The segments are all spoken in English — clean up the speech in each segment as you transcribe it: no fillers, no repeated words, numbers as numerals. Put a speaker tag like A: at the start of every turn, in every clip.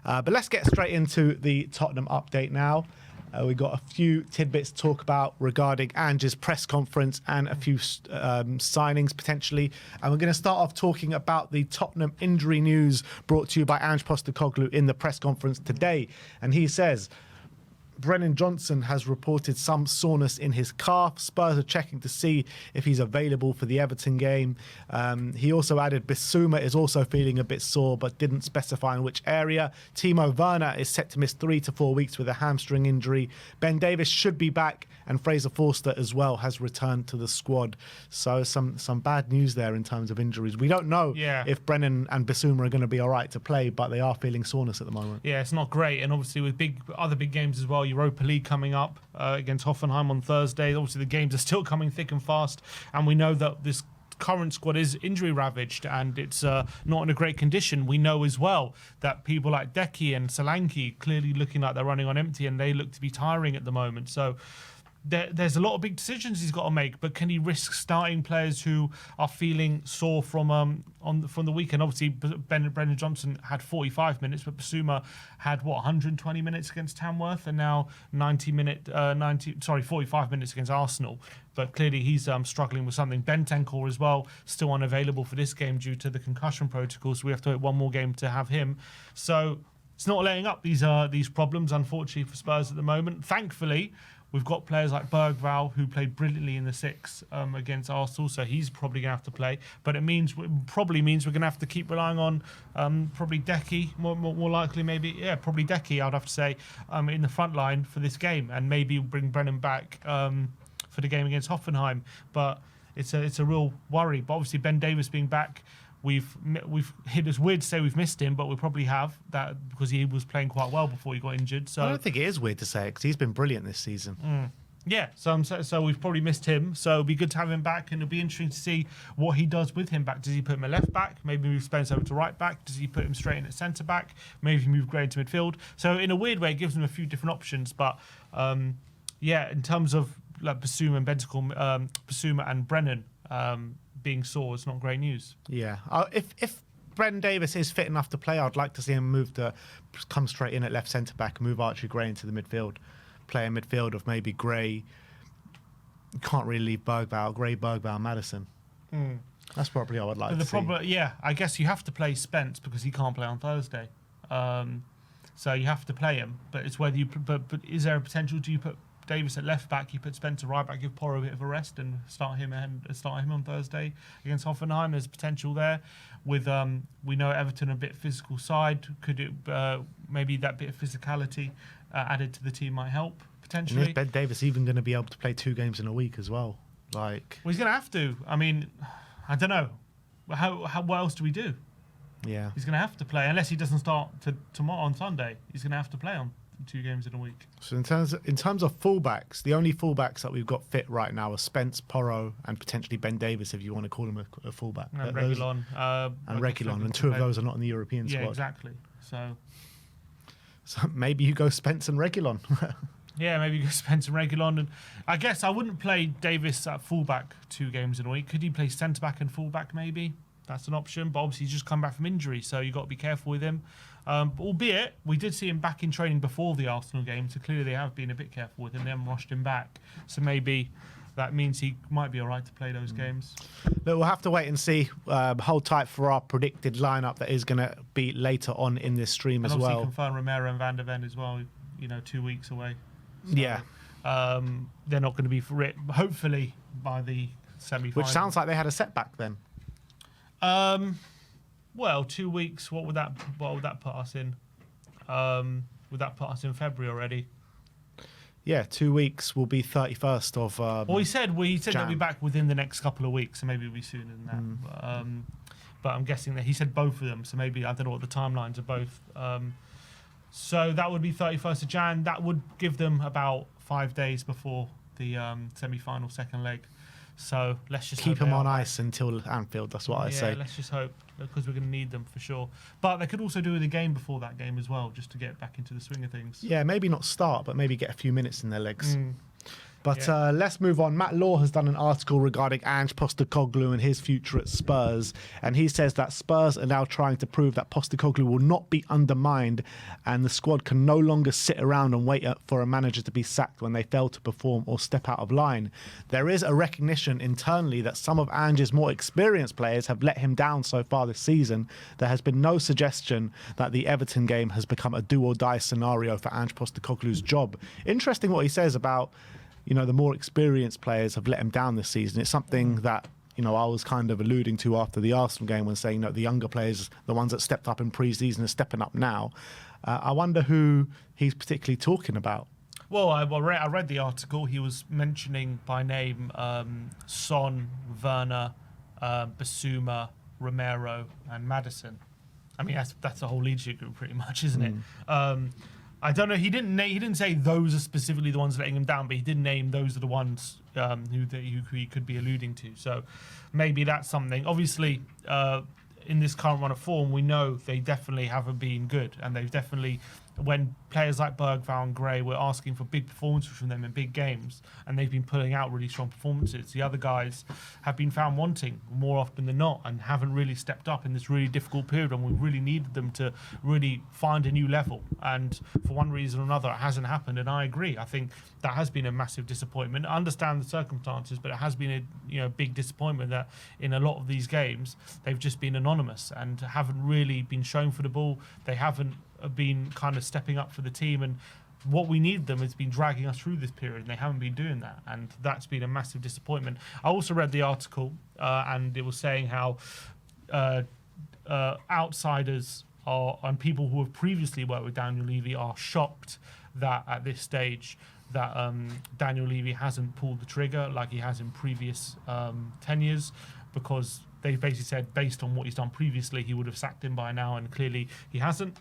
A: But let's get straight into the Tottenham update now. We've got a few tidbits to talk about regarding Ange's press conference and a few signings potentially. And we're going to start off talking about the Tottenham injury news brought to you by Ange Postecoglou in the press conference today. And he says, Brennan Johnson has reported some soreness in his calf. Spurs are checking to see if he's available for the Everton game. He also added Bissouma is also feeling a bit sore, but didn't specify in which area. Timo Werner is set to miss 3 to 4 weeks with a hamstring injury. Ben Davies should be back, and Fraser Forster as well has returned to the squad. So some bad news there in terms of injuries. We don't know if Brennan and Bissouma are going to be all right to play, but they are feeling soreness at the moment.
B: Yeah, it's not great. And obviously with other big games as well, Europa League coming up against Hoffenheim on Thursday. Obviously the games are still coming thick and fast, and we know that this current squad is injury ravaged and it's not in a great condition. We know as well that people like Deki and Solanke clearly looking like they're running on empty, and they look to be tiring at the moment. So there's a lot of big decisions he's got to make, but can he risk starting players who are feeling sore from the weekend? Obviously, Brennan Johnson had 45 minutes, but Bissouma had 120 minutes against Tamworth, and now 45 minutes against Arsenal. But clearly he's struggling with something. Bentancur as well, still unavailable for this game due to the concussion protocol, so we have to wait one more game to have him. So it's not letting up these problems, unfortunately, for Spurs at the moment. Thankfully, we've got players like Bergvall, who played brilliantly in the six against Arsenal, so he's probably going to have to play. But it probably means we're going to have to keep relying on probably Deki, more likely maybe, probably Deki, I'd have to say, in the front line for this game, and maybe bring Brennan back for the game against Hoffenheim. But it's a real worry. But obviously Ben Davies being back, it's weird to say we've missed him, but we probably have, that because he was playing quite well before he got injured. So
A: I don't think it is weird to say it, because he's been brilliant this season.
B: Yeah, so we've probably missed him. So it'll be good to have him back, and it'll be interesting to see what he does with him back. Does he put him at left back? Maybe move Spence over to right back? Does he put him straight in at centre back? Maybe move Gray into midfield? So in a weird way, it gives him a few different options. But in terms of like Bissouma and Bissouma and Brennan being sore, it's not great news.
A: Yeah, if Brendan Davies is fit enough to play, I'd like to see him come straight in at left centre back, move Archie Gray into the midfield, play a midfield of maybe Gray. You can't really leave Gray, Bergvall, Maddison. That's probably how I'd like to see.
B: I guess you have to play Spence because he can't play on Thursday, so you have to play him. But it's whether you. But is there a potential? Do you put Davis at left back, you put Spencer right back, give Porro a bit of a rest and start him on Thursday against Hoffenheim? There's potential there. With we know Everton a bit physical side. Could it maybe that bit of physicality added to the team might help potentially?
A: And is Ben Davies even going to be able to play 2 games in a week as well? Well,
B: he's going to have to. I mean, I don't know. What else do we do?
A: Yeah,
B: he's going to have to play unless he doesn't start tomorrow on Sunday. He's going to have to play on 2 games in a week.
A: So in terms of fullbacks, the only fullbacks that we've got fit right now are Spence, Porro, and potentially Ben Davies, if you want to call him a fullback.
B: And Reguilon.
A: And 2 of those are not in the European squad.
B: Yeah, exactly. So
A: maybe you go Spence and Reguilon.
B: Yeah, maybe you go Spence and Reguilon. And I guess I wouldn't play Davies at fullback 2 games in a week. Could he play centre back and fullback maybe? That's an option, but obviously he's just come back from injury, so you've got to be careful with him. Albeit, we did see him back in training before the Arsenal game, so clearly they have been a bit careful with him. They haven't rushed him back. So maybe that means he might be all right to play those games.
A: Look, we'll have to wait and see. Hold tight for our predicted lineup that is going to be later on in this stream as well.
B: And obviously confirm Romero and Van der Ven as well, 2 weeks away. So,
A: yeah.
B: They're not going to be for it, hopefully, by the semi-final.
A: Which sounds like they had a setback then.
B: Well, 2 weeks. What would that put us in? Would that put us in February already?
A: Yeah, 2 weeks will be 31st of.
B: Well, he said they'll be back within the next couple of weeks, so maybe it'll be sooner than that. But I'm guessing that he said both of them, so maybe I don't know what the timelines are both. So that would be 31st of Jan. That would give them about 5 days before the semi-final second leg. So let's just
A: keep them on ice until Anfield. That's what I say.
B: Yeah, let's just hope, because we're going to need them for sure. But they could also do the game before that game as well, just to get back into the swing of things.
A: Yeah, maybe not start, but maybe get a few minutes in their legs. But let's move on. Matt Law has done an article regarding Ange Postecoglou and his future at Spurs. And he says that Spurs are now trying to prove that Postecoglou will not be undermined and the squad can no longer sit around and wait for a manager to be sacked when they fail to perform or step out of line. There is a recognition internally that some of Ange's more experienced players have let him down so far this season. There has been no suggestion that the Everton game has become a do-or-die scenario for Ange Postecoglou's job. Interesting what he says about, the more experienced players have let him down this season. It's something that, I was kind of alluding to after the Arsenal game when saying that the younger players, the ones that stepped up in pre-season, are stepping up now. I wonder who he's particularly talking about.
B: Well, I read the article. He was mentioning by name Son, Werner, Basuma, Romero, and Maddison. I mean, that's the whole leadership group, pretty much, isn't it? I don't know. He didn't say those are specifically the ones letting him down, but he did name those are the ones who he could be alluding to. So maybe that's something. Obviously, in this current run of form, we know they definitely haven't been good, and they've definitely, when players like Bergvall and Gray were asking for big performances from them in big games, and they've been putting out really strong performances, the other guys have been found wanting more often than not and haven't really stepped up in this really difficult period, and we really needed them to really find a new level. And for one reason or another, it hasn't happened, and I agree. I think that has been a massive disappointment. I understand the circumstances, but it has been a big disappointment that in a lot of these games, they've just been anonymous and haven't really been shown for the ball. They haven't been kind of stepping up for the team, and what we need them has been dragging us through this period, and they haven't been doing that, and that's been a massive disappointment. I also read the article and it was saying how outsiders and people who have previously worked with Daniel Levy are shocked that at this stage that Daniel Levy hasn't pulled the trigger like he has in previous tenures, because they basically said based on what he's done previously he would have sacked him by now, and clearly he hasn't.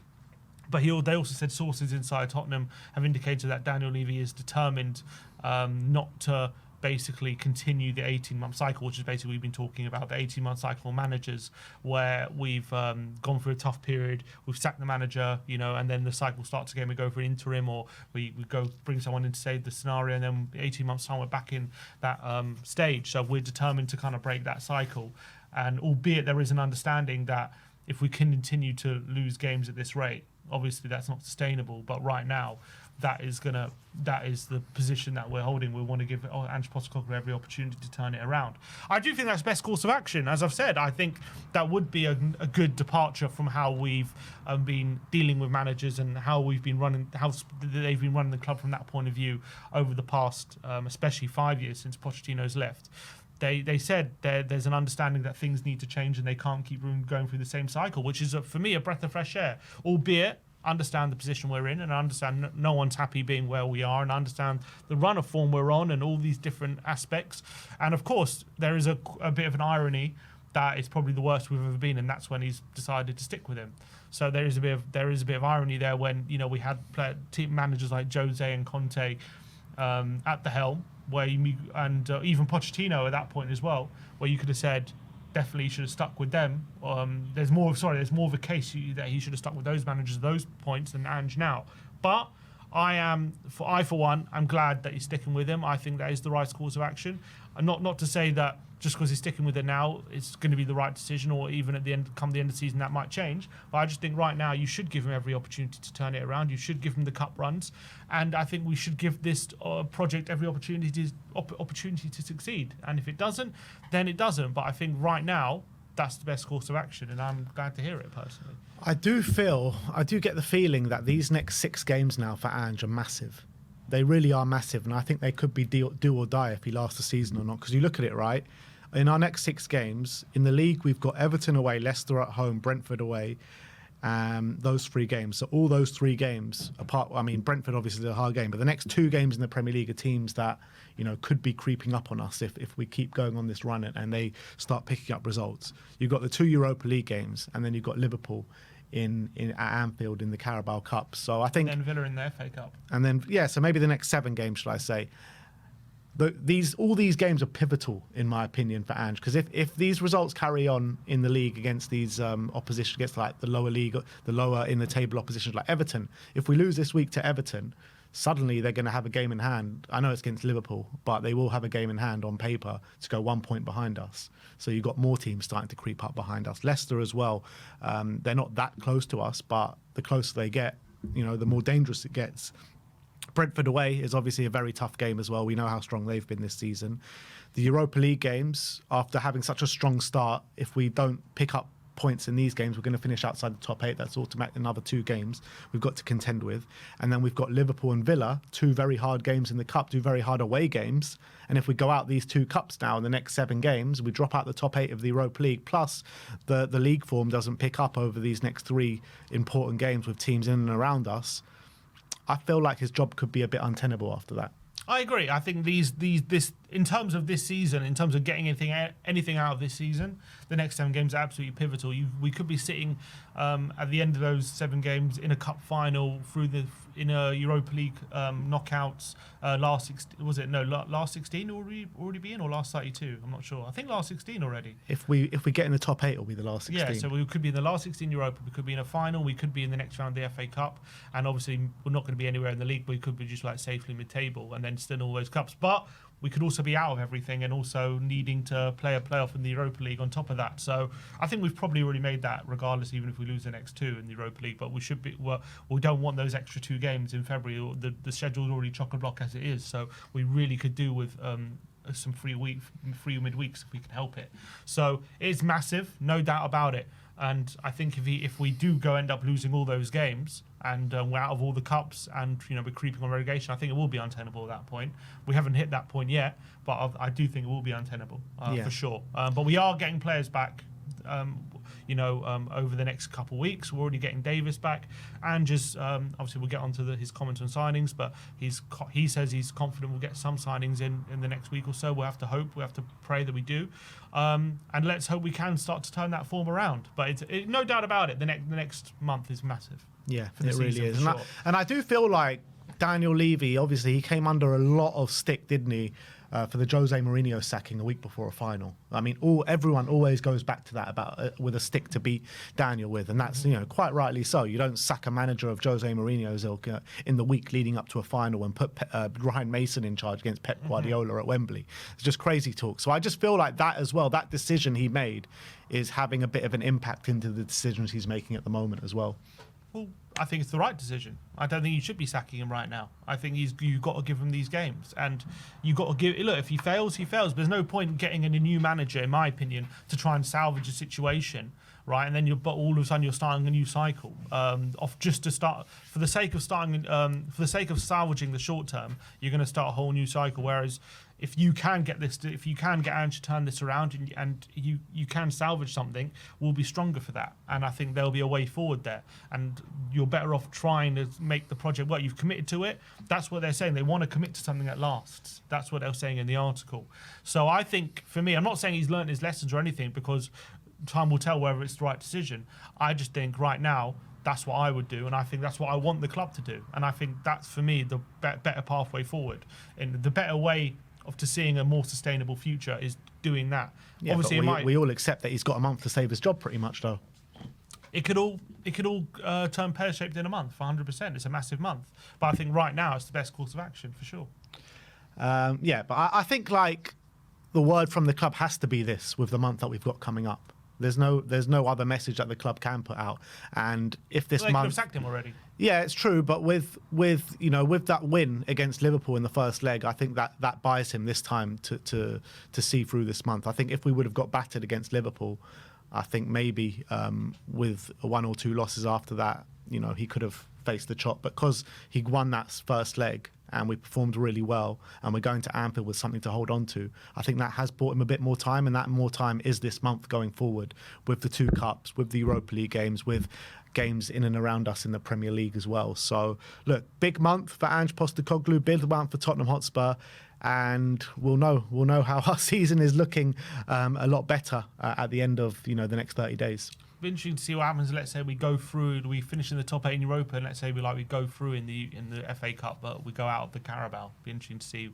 B: But they also said sources inside Tottenham have indicated that Daniel Levy is determined not to basically continue the 18-month cycle, which is basically we've been talking about, the 18-month cycle managers, where we've gone through a tough period, we've sacked the manager, and then the cycle starts again, we go for an interim, or we go bring someone in to save the scenario, and then 18 months time we're back in that stage. So we're determined to kind of break that cycle. And albeit there is an understanding that if we can continue to lose games at this rate, obviously that's not sustainable, but right now that is the position that we're holding. We want to give Ange Postecoglou every opportunity to turn it around. I do think that's best course of action. As I've said, I think that would be a good departure from how we've been dealing with managers and how they've been running the club from that point of view over the past, especially 5 years since Pochettino's left. They said there's an understanding that things need to change and they can't keep going through the same cycle, which is, for me, a breath of fresh air. Albeit, understand the position we're in, and I understand no one's happy being where we are, and I understand the run of form we're on and all these different aspects. And of course, there is a bit of an irony that it's probably the worst we've ever been, and that's when he's decided to stick with him. So there is a bit of irony there when we had team managers like Jose and Conte at the helm, where even Pochettino at that point as well, where you could have said definitely he should have stuck with them. There's more of a case that he should have stuck with those managers at those points than Ange now. But for one, I'm glad that he's sticking with him. I think that is the right course of action. And not to say that just because he's sticking with it now, it's going to be the right decision, or even at the end of the season that might change. But I just think right now you should give him every opportunity to turn it around. You should give him the cup runs, and I think we should give this project every opportunity to succeed. And if it doesn't, then it doesn't. But I think right now that's the best course of action, and I'm glad to hear it personally.
A: I do get the feeling that these next 6 games now for Ange are massive. They really are massive, and I think they could be do or die if he lasts the season or not. Because you look at it, right? In our next 6 games in the league, we've got Everton away, Leicester at home, Brentford away. Those 3 games. So all those 3 games apart. I mean, Brentford obviously is a hard game, but the next 2 games in the Premier League are teams that could be creeping up on us if we keep going on this run and they start picking up results. You've got the 2 Europa League games, and then you've got Liverpool at Anfield in the Carabao Cup. So I think,
B: and then Villa in the FA Cup.
A: And then so maybe the next 7 games, should I say? All these games are pivotal, in my opinion, for Ange, because if these results carry on in the league against these opposition, against like the lower league, the lower in the table oppositions like Everton, if we lose this week to Everton, suddenly they're going to have a game in hand. I know it's against Liverpool, but they will have a game in hand on paper to go 1 point behind us. So you've got more teams starting to creep up behind us. Leicester as well. They're not that close to us, but the closer they get, the more dangerous it gets. Brentford away is obviously a very tough game as well. We know how strong they've been this season. The Europa League games, after having such a strong start, if we don't pick up points in these games, we're going to finish outside the top 8. That's automatic. Another 2 games we've got to contend with. And then we've got Liverpool and Villa, 2 very hard games in the cup, 2 very hard away games. And if we go out these 2 cups now in the next 7 games, we drop out the top 8 of the Europa League, plus the league form doesn't pick up over these next 3 important games with teams in and around us, I feel like his job could be a bit untenable after that.
B: I agree. I think this in terms of this season, in terms of getting anything out of this season, the next 7 games are absolutely pivotal. We could be sitting at the end of those 7 games in a cup final, in a Europa League knockouts. Last 16 already be in, or last 32? I'm not sure. I think last 16 already.
A: If we get in the top 8, it'll be the last 16.
B: Yeah, so we could be in the last 16 Europa. We could be in a final. We could be in the next round of the FA Cup, and obviously we're not going to be anywhere in the league. But we could be just like safely mid-table, and then still in all those cups. But we could also be out of everything and also needing to play a playoff in the Europa League on top of that. So I think we've probably already made that, regardless, even if we lose the next 2 in the Europa League. But we should be. We don't want those extra 2 games in February. The schedule's already chock-a-block as it is. So we really could do with some free midweeks if we can help it. So it's massive, no doubt about it. And I think if we do end up losing all those games and we're out of all the cups and we're creeping on relegation, I think it will be untenable at that point. We haven't hit that point yet, but I do think it will be untenable for sure. But we are getting players back. Over the next couple of weeks. We're already getting Davis back. Ange is, obviously we'll get onto his comments on signings, but he says he's confident we'll get some signings in the next week or so. We'll have to hope, we have to pray that we do. And let's hope we can start to turn that form around. But no doubt about it, the next month is massive.
A: Yeah, it really is. And I do feel like Daniel Levy, obviously he came under a lot of stick, didn't he? For the Jose Mourinho sacking a week before a final. I mean, everyone always goes back to that about with a stick to beat Daniel with, and that's quite rightly so. You don't sack a manager of Jose Mourinho's ilk in the week leading up to a final and put Ryan Mason in charge against Pep Guardiola at Wembley. It's just crazy talk. So I just feel like that as well. That decision he made is having a bit of an impact into the decisions he's making at the moment as well.
B: Well, I think it's the right decision. I don't think you should be sacking him right now. I think you've got to give him these games, and you've got to give. Look, if he fails, he fails. But there's no point getting in a new manager, in my opinion, to try and salvage a situation, right? And then all of a sudden you're starting a new cycle off just to start for the sake of salvaging the short term. You're going to start a whole new cycle. Whereas if you can get Ange to turn this around and you can salvage something, we'll be stronger for that. And I think there'll be a way forward there. And you're better off trying to make the project work. You've committed to it. That's what they're saying. They want to commit to something that lasts. That's what they're saying in the article. So I think, for me, I'm not saying he's learned his lessons or anything, because time will tell whether it's the right decision. I just think right now, that's what I would do, and I think that's what I want the club to do. And I think that's, for me, the better pathway forward. And the better way to seeing a more sustainable future is doing that.
A: Yeah,
B: obviously,
A: we all accept that he's got a month to save his job, pretty much, though.
B: It could all turn pear-shaped in a month, for 100%. It's a massive month, but I think right now it's the best course of action for sure.
A: But I think like the word from the club has to be this with the month that we've got coming up. There's no other message that the club can put out. And if this
B: they
A: month,
B: could have sacked him already.
A: Yeah, it's true. But with that win against Liverpool in the first leg, I think that buys him this time to see through this month. I think if we would have got battered against Liverpool, I think maybe with 1 or 2 losses after that, he could have faced the chop. But because he won that first leg and we performed really well, and we're going to Anfield with something to hold on to, I think that has bought him a bit more time, and that more time is this month going forward with the 2 cups, with the Europa League games, with games in and around us in the Premier League as well. So, look, big month for Ange Postecoglou, big month for Tottenham Hotspur, and we'll know how our season is looking a lot better at the end of the next 30 days.
B: be interesting to see what happens. Let's say we go through, we finish in the top 8 in Europa, and let's say we go through in the FA Cup, but we go out of the Carabao. Be interesting to see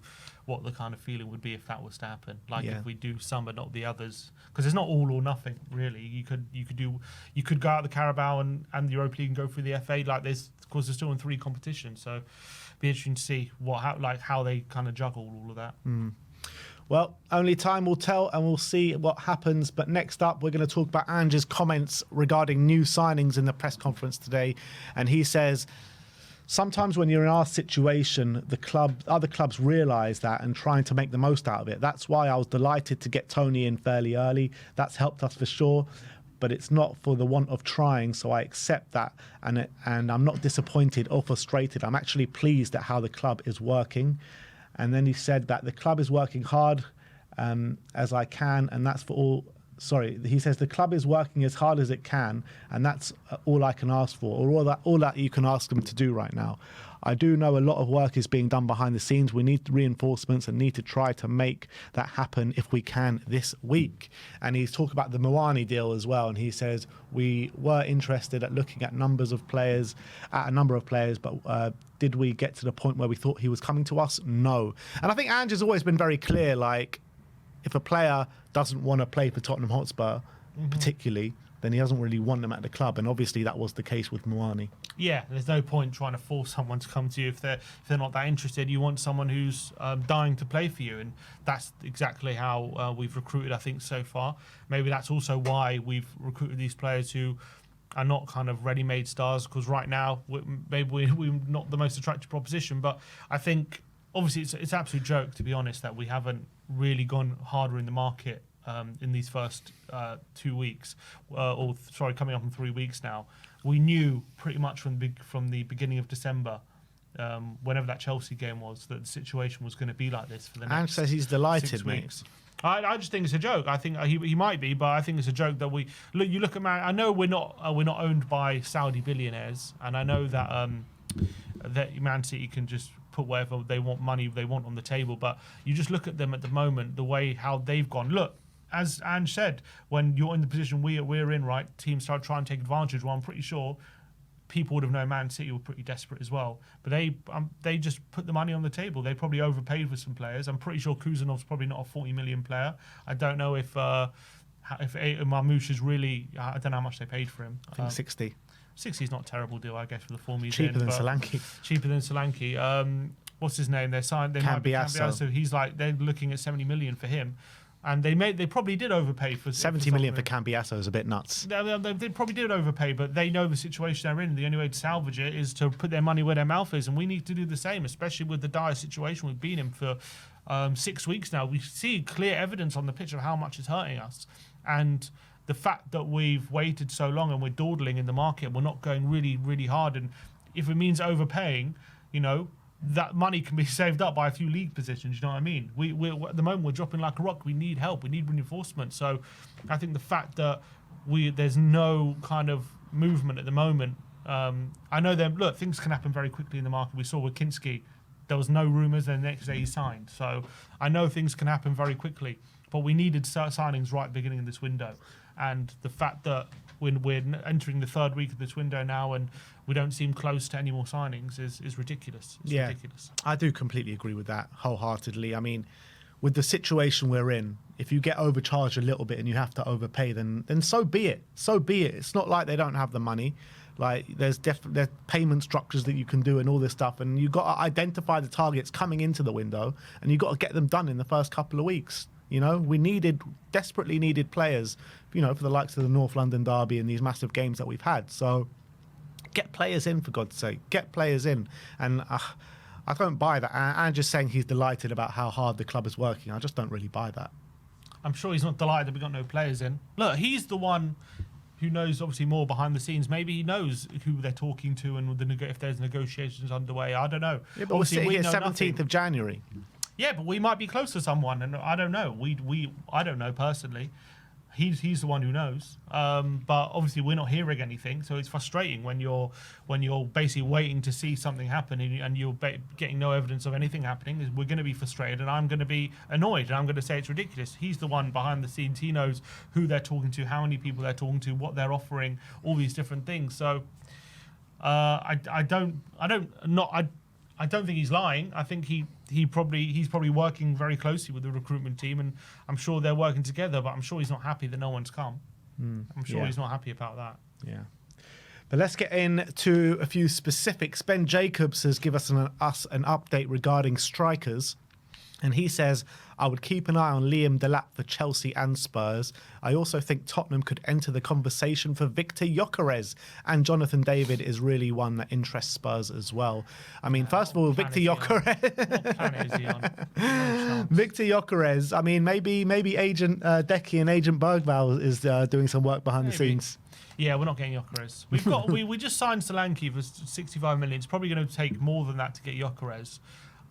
B: what the kind of feeling would be if that was to happen. Like if we do some but not the others, because it's not all or nothing really. You could go out the Carabao and the Europa League and go through the FA. Like there's still in 3 competitions, so be interesting to see how they kind of juggle all of that.
A: Well, only time will tell, and we'll see what happens. But next up, we're going to talk about Ange's comments regarding new signings in the press conference today. And he says, sometimes when you're in our situation, other clubs realise that and trying to make the most out of it. That's why I was delighted to get Tony in fairly early. That's helped us for sure. But it's not for the want of trying, so I accept that. And I'm not disappointed or frustrated. I'm actually pleased at how the club is working. And then he said that the club is working hard as I can, and that's for all. Sorry, he says the club is working as hard as it can, and that's all I can ask for, or all that you can ask them to do right now. I do know a lot of work is being done behind the scenes. We need reinforcements and need to try to make that happen if we can this week. And he's talking about the Moani deal as well. And he says we were interested at looking at a number of players, but did we get to the point where we thought he was coming to us? No. And I think Ange has always been very clear, like, if a player doesn't want to play for Tottenham Hotspur, particularly, then he doesn't really want them at the club. And obviously that was the case with Moani.
B: Yeah, there's no point trying to force someone to come to you if they're not that interested. You want someone who's dying to play for you, and that's exactly how we've recruited, I think, so far. Maybe that's also why we've recruited these players who are not kind of ready-made stars, because right now we're not the most attractive proposition. But I think, obviously, it's an absolute joke, to be honest, that we haven't really gone harder in the market in these first 2 weeks, coming up in 3 weeks now. We knew pretty much from the beginning of December, whenever that Chelsea game was, that the situation was going to be like this for the next.
A: Ange says he's delighted,
B: 6
A: mate.
B: weeks. I just think it's a joke. I think he might be, but I think it's a joke that you look at Man. I know we're not owned by Saudi billionaires, and I know that that Man City can just put whatever they want on the table. But you just look at them at the moment, the way how they've gone. Look, as Ange said, when you're in the position we're in, right, teams start trying to take advantage. Well, I'm pretty sure people would have known Man City were pretty desperate as well. But they just put the money on the table. They probably overpaid for some players. I'm pretty sure Kuzanov's probably not a 40 million player. I don't know if Marmoush is really. I don't know how much they paid for him.
A: I think 60.
B: 60 is not a terrible deal, I guess, for the form he's
A: Cheaper
B: in.
A: than Solanke.
B: Cheaper than Solanke. What's his name? They might be Cambiasso. He's they're looking at 70 million for him. And they probably did overpay for
A: 70 million for Cambiasso is a bit nuts.
B: They probably did overpay, but they know the situation they're in. The only way to salvage it is to put their money where their mouth is, and we need to do the same, especially with the dire situation we've been in for 6 weeks now. We see clear evidence on the pitch of how much it's hurting us, and the fact that we've waited so long and we're dawdling in the market, we're not going really, really hard, and if it means overpaying, that money can be saved up by a few league positions. You know what I mean? We're at the moment, we're dropping like a rock. We need help. We need reinforcement. So I think the fact that there's no kind of movement at the moment. I know things can happen very quickly in the market. We saw with Kinski, there was no rumours, then the next day he signed. So I know things can happen very quickly, but we needed signings right at the beginning of this window. And the fact that when we're entering the third week of this window now and we don't seem close to any more signings is ridiculous. It's ridiculous.
A: I do completely agree with that wholeheartedly. I mean, with the situation we're in, if you get overcharged a little bit and you have to overpay, then so be it. So be it. It's not like they don't have the money. Like there's payment structures that you can do and all this stuff, and you've got to identify the targets coming into the window, and you've got to get them done in the first couple of weeks. We desperately needed players, for the likes of the North London derby and these massive games that we've had. So get players in, for God's sake. Get players in. And I don't buy that. And just saying he's delighted about how hard the club is working, I just don't really buy that.
B: I'm sure he's not delighted that we got no players in. Look, he's the one who knows obviously more behind the scenes. Maybe he knows who they're talking to and if there's negotiations underway. I don't know.
A: Yeah, but obviously we're sitting here 17th of January.
B: Yeah, but we might be close to someone, and I don't know. I don't know personally. he's the one who knows. But obviously we're not hearing anything, so it's frustrating when you're basically waiting to see something happen and you're getting no evidence of anything happening. We're going to be frustrated, and I'm going to be annoyed, and I'm going to say it's ridiculous. He's the one behind the scenes. He knows who they're talking to, how many people they're talking to, what they're offering, all these different things. So I don't think he's lying. I think he's probably working very closely with the recruitment team, and I'm sure they're working together. But I'm sure he's not happy that no one's come. I'm sure he's not happy about that.
A: Yeah. But let's get into a few specifics. Ben Jacobs has given us an update regarding strikers. And he says, I would keep an eye on Liam Delap for Chelsea and Spurs. I also think Tottenham could enter the conversation for Victor Gyokeres. And Jonathan David is really one that interests Spurs as well. I mean, first of all, Victor Gyokeres.
B: What planet is he on? No
A: Victor Gyokeres. I mean, maybe Agent Decky and Agent Bergvall is doing some work behind the scenes.
B: Yeah, we're not getting Gyokeres. We just signed Solanke for 65 million. It's probably going to take more than that to get Gyokeres.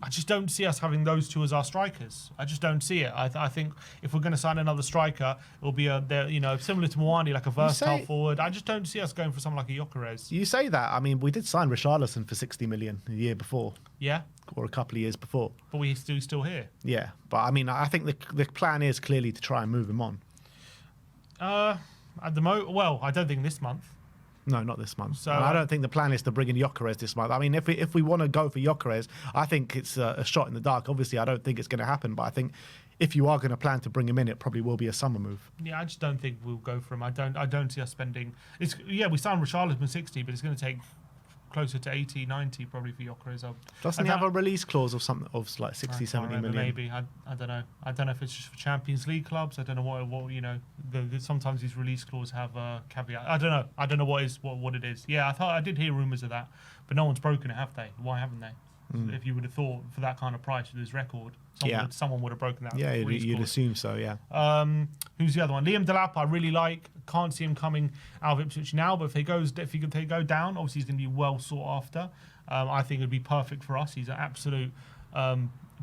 B: I just don't see us having those two as our strikers. I just don't see it. I think if we're going to sign another striker, it'll be similar to Moani, like a versatile forward. I just don't see us going for someone like a Gyokeres.
A: You say that. I mean, we did sign Richarlison for 60 million the year before.
B: Yeah.
A: Or a couple of years before.
B: But we're still here.
A: Yeah. But I mean, I think the plan is clearly to try and move him on.
B: At the well, I don't think this month.
A: No, not this month.
B: So
A: and I don't think the plan is to bring in Gyokeres this month. I mean, if we want to go for Gyokeres, I think it's a shot in the dark. Obviously, I don't think it's going to happen, but I think if you are going to plan to bring him in, it probably will be a summer move.
B: Yeah, I just don't think we'll go for him. I don't see us spending. We signed Richarlison 60, but it's going to take closer to 80, 90 probably for Gyokeres.
A: Doesn't he have a release clause of something of like 60, 70 million?
B: Maybe. I don't know. I don't know if it's just for Champions League clubs. I don't know what sometimes these release clauses have a caveat. I don't know. I don't know what it is. Yeah, I did hear rumours of that, but no one's broken it, have they? Why haven't they? If you would have thought for that kind of price with his record, someone would have broken that.
A: Yeah, you'd assume so. Yeah.
B: Who's the other one? Liam Delap. I really like. Can't see him coming out of Ipswich now, but if they go down, obviously he's going to be well sought after. I think it would be perfect for us. He's an absolute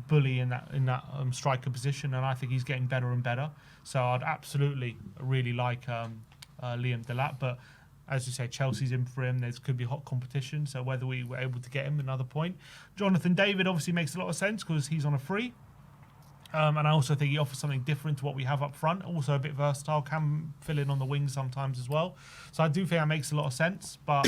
B: bully in that striker position, and I think he's getting better and better. So I'd absolutely really like Liam Delap, but. As you say, Chelsea's in for him. There could be hot competition. So whether we were able to get him, another point. Jonathan David obviously makes a lot of sense because he's on a free. And I also think he offers something different to what we have up front. Also a bit versatile, can fill in on the wings sometimes as well. So I do think that makes a lot of sense. But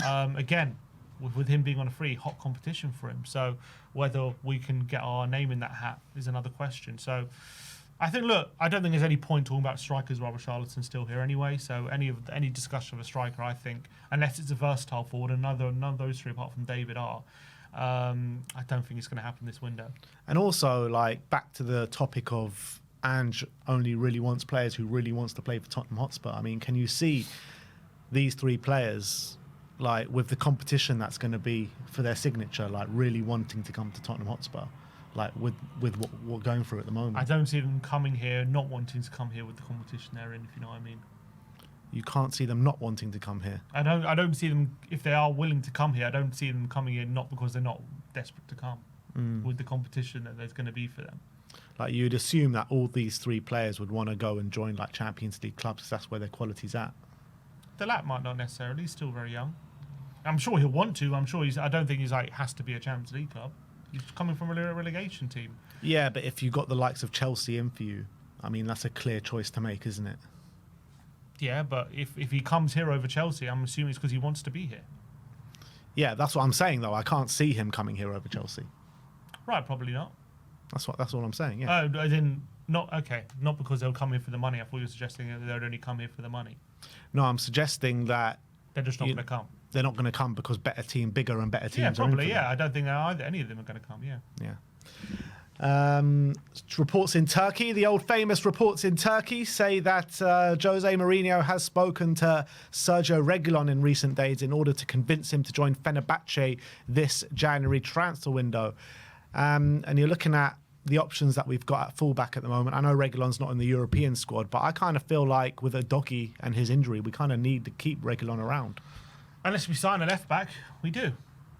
B: again, with him being on a free, hot competition for him. So whether we can get our name in that hat is another question. So I think, I don't think there's any point talking about strikers while Richarlison's still here anyway. So any discussion of a striker, I think, unless it's a versatile forward, and none of those three apart from David are, I don't think it's going to happen this window.
A: And also, back to the topic of Ange only really wants players who really wants to play for Tottenham Hotspur. I mean, can you see these three players, with the competition that's going to be for their signature, really wanting to come to Tottenham Hotspur? With what we're going through at the moment.
B: I don't see them coming here, not wanting to come here with the competition they're in, if you know what I mean.
A: You can't see them not wanting to come here.
B: I don't see them, if they are willing to come here, I don't see them coming here not because they're not desperate to come with the competition that there's going to be for them.
A: You'd assume that all these three players would want to go and join Champions League clubs because that's where their quality's at.
B: Delap might not necessarily, he's still very young. I'm sure he'll want to, I don't think he's has to be a Champions League club. He's coming from a relegation team.
A: Yeah, but if you've got the likes of Chelsea in for you, I mean, that's a clear choice to make, isn't it?
B: Yeah, but if he comes here over Chelsea, I'm assuming it's because he wants to be here.
A: Yeah, that's what I'm saying, though. I can't see him coming here over Chelsea.
B: Right, probably not.
A: That's what I'm saying, yeah.
B: Oh, not because they'll come here for the money. I thought you were suggesting that they'd only come here for the money.
A: No, I'm suggesting that...
B: They're just not going to come.
A: They're not going to come because bigger and better teams.
B: Yeah, probably. Yeah, I don't think any of them are going to come. Yeah.
A: Yeah. Reports in Turkey, the old famous reports in Turkey say that Jose Mourinho has spoken to Sergio Reguilon in recent days in order to convince him to join Fenerbahce this January transfer window. And you're looking at the options that we've got at fullback at the moment. I know Reguilon's not in the European squad, but I kind of feel like with Udogie and his injury, we kind of need to keep Reguilon around.
B: Unless we sign a left back, we do.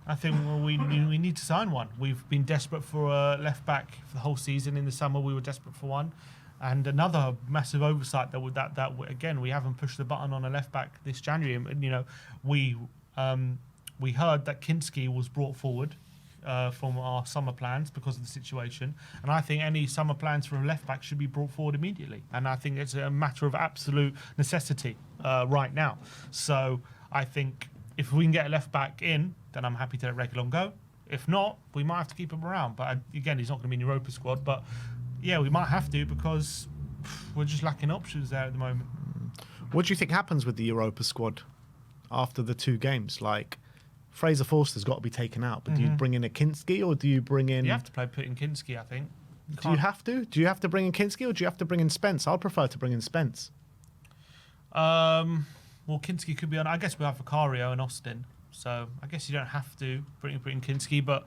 B: I think we need to sign one. We've been desperate for a left back for the whole season. In the summer, we were desperate for one. And another massive oversight that again, we haven't pushed the button on a left back this January. And we heard that Kinski was brought forward from our summer plans because of the situation, and I think any summer plans for a left back should be brought forward immediately. And I think it's a matter of absolute necessity right now. So I think if we can get a left back in, then I'm happy to let Reguilon go. If not, we might have to keep him around. But again, he's not going to be in the Europa squad. But yeah, we might have to because we're just lacking options there at the moment.
A: What do you think happens with the Europa squad after the 2 games? Like, Fraser Forster's got to be taken out, but do you bring in a Kinski or do you bring in...
B: You have to put in Kinski, I think.
A: Do you have to? Do you have to bring in Kinski or do you have to bring in Spence? I'd prefer to bring in Spence.
B: Well, Kinski could be on... I guess we have Vicario and Austin, so I guess you don't have to bring in Kinski, but...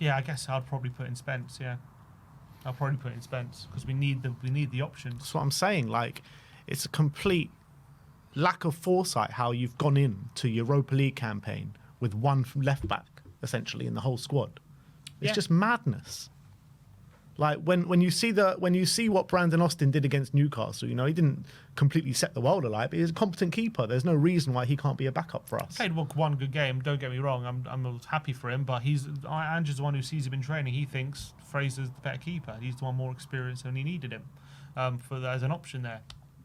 B: Yeah, I guess I'd probably put in Spence, yeah. I'll probably put in Spence because we need the options.
A: That's what I'm saying. Like, it's a complete lack of foresight how you've gone into Europa League campaign with 1 left back essentially in the whole squad. It's just madness. Like when you see what Brandon Austin did against Newcastle, he didn't completely set the world alight, but he's a competent keeper. There's no reason why he can't be a backup for us.
B: Played one good game. Don't get me wrong. I'm happy for him, but Ange is the one who sees him in training. He thinks Fraser's the better keeper. He's the one more experienced, and he needed him as an option there.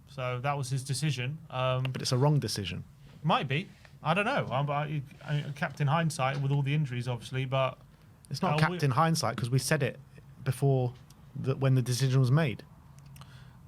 B: So that was his decision.
A: But it's a wrong decision.
B: Might be. I don't know. I'm captain hindsight with all the injuries, obviously, but
A: it's not captain hindsight because we said it before when the decision was made.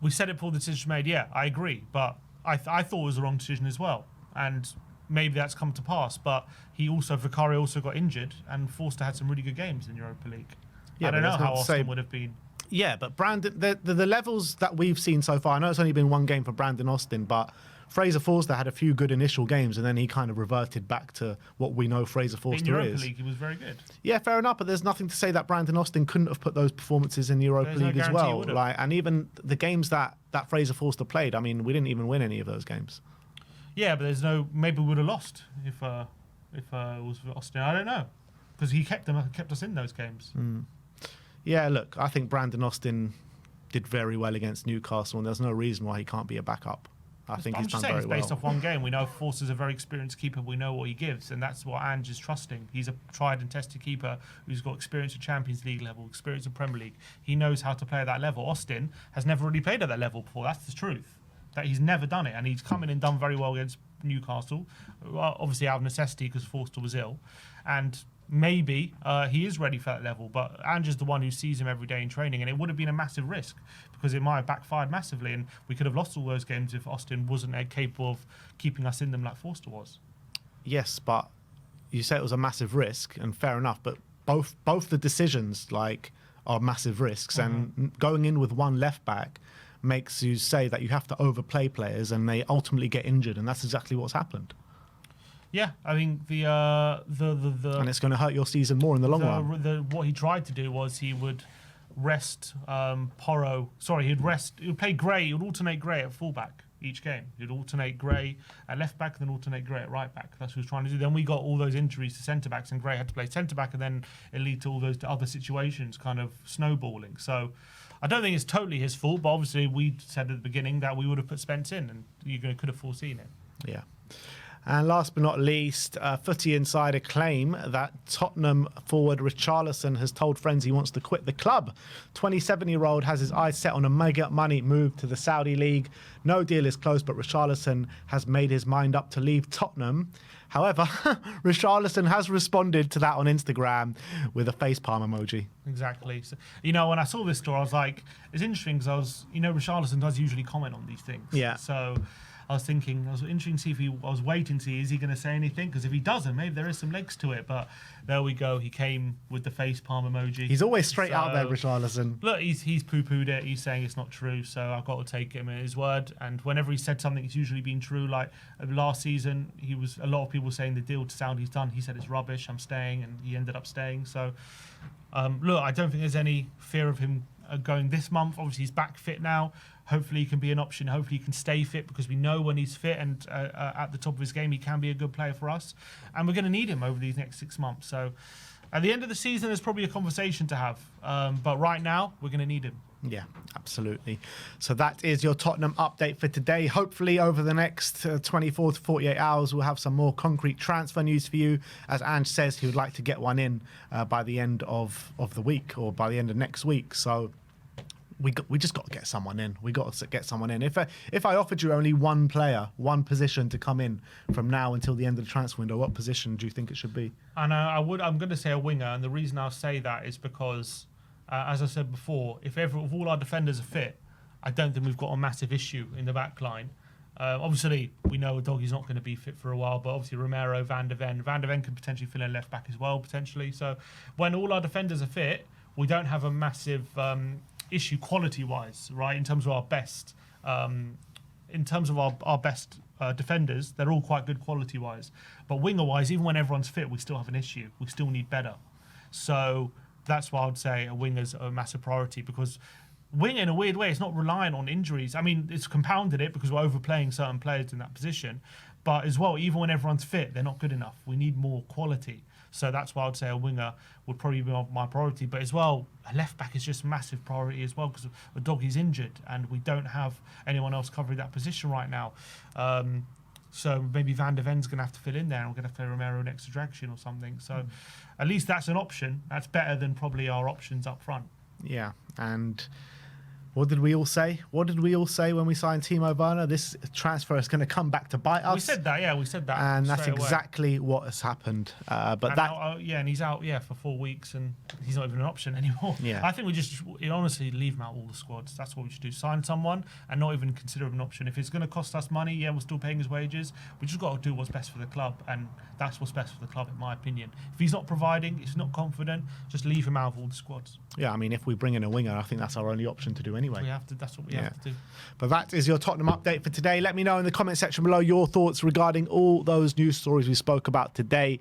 B: We said it before the decision was made. Yeah, I agree, but I thought it was the wrong decision as well, and maybe that's come to pass. But Vicario also got injured, and Forster had some really good games in Europa League. Yeah, I don't know how Austin would have been.
A: Yeah, but Brandon, the levels that we've seen so far, I know it's only been 1 game for Brandon Austin, but Fraser Forster had a few good initial games and then he kind of reverted back to what we know Fraser Forster
B: in Europa
A: is.
B: League, he was very good.
A: Yeah, fair enough, but there's nothing to say that Brandon Austin couldn't have put those performances in the Europa League as well. And even the games that Fraser Forster played, I mean, we didn't even win any of those games.
B: Yeah, but maybe we would have lost if it was Austin. I don't know, because he kept us in those games.
A: Yeah, look, I think Brandon Austin did very well against Newcastle, and there's no reason why he can't be a backup. I think he's done very well.
B: It's based off 1 game. We know Forster's a very experienced keeper. We know what he gives, and that's what Ange is trusting. He's a tried and tested keeper who's got experience at Champions League level, experience at Premier League. He knows how to play at that level. Austin has never really played at that level before. That's the truth. That he's never done it, and he's come in and done very well against Newcastle, obviously out of necessity because Forster was ill, and maybe he is ready for that level, but Ange is the one who sees him every day in training, and it would have been a massive risk because it might have backfired massively, and we could have lost all those games if Austin wasn't capable of keeping us in them like Forster was.
A: Yes, but you say it was a massive risk, and fair enough, but both the decisions are massive risks, and going in with 1 left back makes you say that you have to overplay players and they ultimately get injured, and that's exactly what's happened.
B: Yeah, I mean
A: and it's going to hurt your season more in the long run.
B: What he tried to do was he would rest Porro. Sorry, he would play Gray. He would alternate Gray at fullback each game. He'd alternate Gray at left back, then alternate Gray at right back. That's what he was trying to do. Then we got all those injuries to centre backs, and Gray had to play centre back, and then it led to all those other situations kind of snowballing. So I don't think it's totally his fault, but obviously we said at the beginning that we would have put Spence in, and you could have foreseen it.
A: Yeah. And last but not least, Footy Insider claim that Tottenham forward Richarlison has told friends he wants to quit the club. 27-year-old has his eyes set on a mega money move to the Saudi League. No deal is close, but Richarlison has made his mind up to leave Tottenham. However, Richarlison has responded to that on Instagram with a facepalm emoji.
B: Exactly. So, when I saw this story, I was like, it's interesting because Richarlison does usually comment on these things.
A: Yeah.
B: So I was interested to see I was waiting to see, is he going to say anything? Because if he doesn't, maybe there is some legs to it. But there we go. He came with the facepalm emoji.
A: He's always straight out there, Richarlison.
B: Look, he's poo-pooed it. He's saying it's not true. So I've got to take him at his word. And whenever he said something, it's usually been true. Like last season, a lot of people saying the deal to Saudi's done. He said it's rubbish. I'm staying, and he ended up staying. So look, I don't think there's any fear of him going this month. Obviously, he's back fit now. Hopefully he can be an option. Hopefully he can stay fit because we know when he's fit and at the top of his game, he can be a good player for us. And we're going to need him over these next 6 months. So At the end of the season, there's probably a conversation to have. But right now, we're going to need him.
A: Yeah, absolutely. So that is your Tottenham update for today. Hopefully over the next 24 to 48 hours, we'll have some more concrete transfer news for you. As Ange says, he would like to get one in by the end of the week or by the end of next week. So we just got to get someone in. We got to get someone in. If I offered you only one player, one position to come in from now until the end of the transfer window, what position do you think it should be?
B: And I'm going to say a winger. And the reason I'll say that is because, as I said before, if all our defenders are fit, I don't think we've got a massive issue in the back line. Obviously, we know Doggy's not going to be fit for a while, but obviously Romero, Van der Ven could potentially fill in left back as well, potentially. So when all our defenders are fit, we don't have a massive issue quality-wise, right? In terms of our best, defenders, they're all quite good quality-wise. But winger-wise, even when everyone's fit, we still have an issue. We still need better. So that's why I would say a winger's a massive priority, because wing, in a weird way, it's not reliant on injuries. I mean, it's compounded it because we're overplaying certain players in that position. But as well, even when everyone's fit, they're not good enough. We need more quality. So that's why I'd say a winger would probably be my priority. But as well, a left back is just a massive priority as well, because the Doggy's injured and we don't have anyone else covering that position right now. So maybe Van der Ven's going to have to fill in there, and we're going to have to play Romero next to Dragshin or something. So at least that's an option. That's better than probably our options up front.
A: Yeah, and what did we all say? What did we all say when we signed Timo Werner? This transfer is going to come back to bite us.
B: We said that, yeah, we said that.
A: And that's exactly what has happened.
B: And he's out, for 4 weeks, and he's not even an option anymore.
A: Yeah.
B: I think we just, honestly, leave him out all the squads. That's what we should do. Sign someone and not even consider him an option. If it's going to cost us money, yeah, we're still paying his wages. We just got to do what's best for the club, and that's what's best for the club, in my opinion. If he's not providing, if he's not confident, just leave him out of all the squads.
A: Yeah, I mean, if we bring in a winger, I think that's our only option to do anyway.
B: That's what we have to do.
A: But that is your Tottenham update for today. Let me know in the comment section below your thoughts regarding all those news stories we spoke about today.